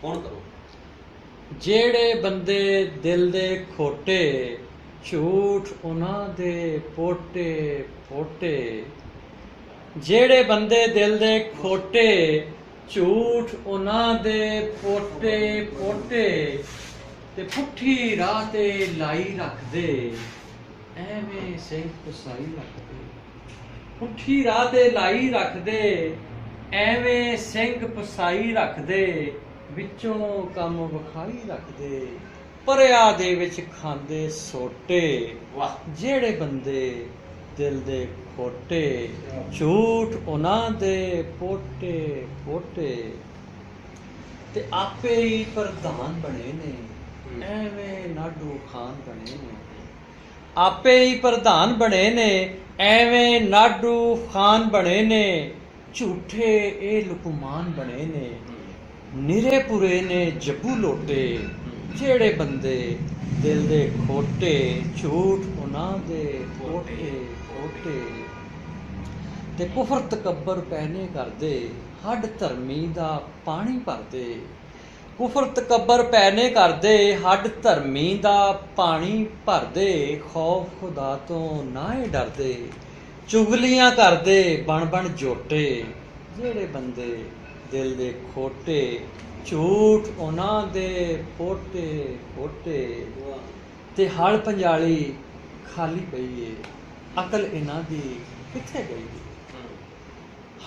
ਹੁਣ ਕਰੋ। ਜਿਹੜੇ ਬੰਦੇ ਦਿਲ ਦੇ ਖੋਟੇ, ਝੂਠ ਉਹਨਾਂ ਦੇ ਪੋਟੇ ਪੋਟੇ। ਜਿਹੜੇ ਬੰਦੇ ਦਿਲ ਦੇ ਖੋਟੇ, ਝੂਠ ਉਹਨਾਂ ਦੇ ਪੋਟੇ ਪੋਟੇ। ਤੇ ਪੁੱਠੀ ਰਾਹ ਤੇ ਲਾਈ ਰੱਖਦੇ, ਐਵੇਂ ਸਿੰਘ ਪਸਾਈ ਰੱਖਦੇ। ਪੁੱਠੀ ਰਾਹ ਤੇ ਲਾਈ ਰੱਖਦੇ, ਐਵੇਂ ਸਿੰਘ ਪਸਾਈ ਰੱਖਦੇ। ਵਿੱਚੋਂ ਕੰਮ ਵਿਖਾਈ ਰੱਖਦੇ, ਪਰਿਆ ਦੇ ਵਿੱਚ ਖਾਂਦੇ ਸੋਟੇ। ਵਾਹ। ਜਿਹੜੇ ਬੰਦੇ ਦਿਲ ਦੇ ਖੋਟੇ, ਝੂਠ ਉਹਨਾਂ ਦੇ ਪੋਟੇ ਪੋਟੇ। ਤੇ ਆਪੇ ਹੀ ਪ੍ਰਧਾਨ ਬਣੇ ਨੇ, ਐਵੇਂ ਨਾਡੂ ਖਾਨ ਬਣੇ ਨੇ। ਆਪੇ ਹੀ ਪ੍ਰਧਾਨ ਬਣੇ ਨੇ, ਐਵੇਂ ਨਾਡੂ ਖਾਨ ਬਣੇ ਨੇ। ਝੂਠੇ ਇਹ ਲੁਕਮਾਨ ਬਣੇ ਨੇ, ਨਿਰੇ ਪੁਰੇ ਨੇ ਜੱਬੂ ਲੋਟੇ। ਜਿਹੜੇ ਬੰਦੇ ਦਿਲ ਦੇ ਖੋਟੇ, ਝੂਠ ਉਹਨਾਂ ਦੇ ਪੋਟੇ ਪੋਟੇ। ਤੇ ਕੁਫਰ ਤਕੱਬਰ ਪਹਿਨੇ ਕਰਦੇ, ਹੱਡ ਧਰਮੀ ਦਾ ਪਾਣੀ ਭਰਦੇ। ਕੁਫਰ ਤਕੱਬਰ ਪਹਿਨੇ ਕਰਦੇ, ਹੱਡ ਧਰਮੀ ਦਾ ਪਾਣੀ ਭਰਦੇ। ਖੌਫ ਖੁਦਾ ਤੋਂ ਨਾਹੇ ਡਰਦੇ, ਚੁਗਲੀਆਂ ਕਰਦੇ ਬਣ ਬਣ ਜੋਟੇ। ਜਿਹੜੇ ਬੰਦੇ ਦਿਲ ਦੇ ਖੋਟੇ, ਝੂਠ ਉਹਨਾਂ ਦੇ ਪੋਟੇ ਪੋਟੇ। ਤੇ ਹਲ ਪੰਜਾਲੀ ਖਾਲੀ ਪਈ ਏ, ਅਕਲ ਇਹਨਾਂ ਦੀ ਕਿੱਥੇ ਗਈ ਏ।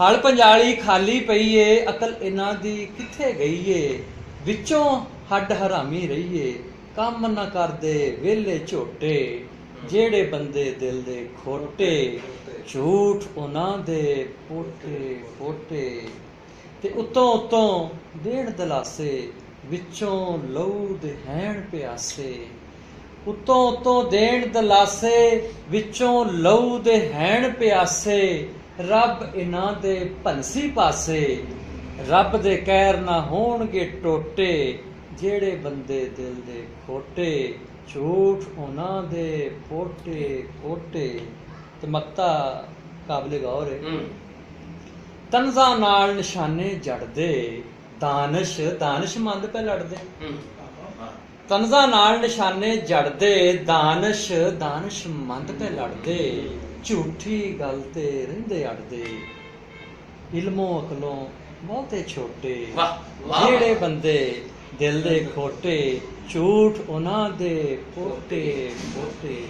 ਹਲ ਪੰਜਾਲੀ ਖਾਲੀ ਪਈ ਏ, ਅਕਲ ਇਹਨਾਂ ਦੀ ਕਿੱਥੇ ਗਈ ਏ। ਵਿੱਚੋਂ ਹੱਡ ਹਰਾਮੀ ਰਹੀਏ, ਕੰਮ ਨਾ ਕਰਦੇ ਵਿਹਲੇ ਝੋਟੇ। ਜਿਹੜੇ ਬੰਦੇ ਦਿਲ ਦੇ ਖੋਟੇ, ਝੂਠ ਉਹਨਾਂ ਦੇ ਪੋਟੇ ਪੋਟੇ। ਤੇ ਉੱਤੋਂ ਦੇਣ ਦਲਾਸੇ, ਵਿੱਚੋਂ ਲਹੂ ਦੇ ਹੈਣ ਪਿਆਸੇ। ਉੱਤੋਂ ਦੇਣ ਦਲਾਸੇ, ਵਿੱਚੋਂ ਲਹੂ ਦੇ ਹੈਣ ਪਿਆਸੇ। ਰੱਬ ਇਹਨਾਂ ਦੇ ਭੰਸੀ ਪਾਸੇ, ਰੱਬ ਦੇ ਕਹਿਰ ਨਾ ਹੋਣਗੇ ਟੋਟੇ। ਜਿਹੜੇ ਬੰਦੇ ਦਿਲ ਦੇ ਖੋਟੇ, ਝੂਠ ਉਹਨਾਂ ਦੇ ਪੋਟੇ ਪੋਟੇ। ਤੇ ਮਕਤਾ ਕਾਬਲੇ ਗੌਰ ਹੈ। ਤਨਜ਼ਾ ਨਾਲ ਨਿਸ਼ਾਨੇ ਜੜਦੇ, ਦਾਨਸ਼ਮੰਦ ਪੈ ਲੜਦੇ। ਤਨਜ਼ਾ ਨਾਲ ਨਿਸ਼ਾਨੇ ਜੜਦੇ, ਦਾਨਸ਼ਮੰਦ ਪੈ ਲੜਦੇ। ਝੂਠੀ ਗੱਲ ਤੇ ਰਹਿੰਦੇ ਅੜਦੇ, ਇਲਮੋਂ ਅਕਲੋਂ ਬਹੁਤੇ ਛੋਟੇ। ਜਿਹੜੇ ਬੰਦੇ ਦਿਲ ਦੇ ਖੋਟੇ, ਝੂਠ ਉਹਨਾਂ ਦੇ ਪੋਟੇ ਪੋਟੇ।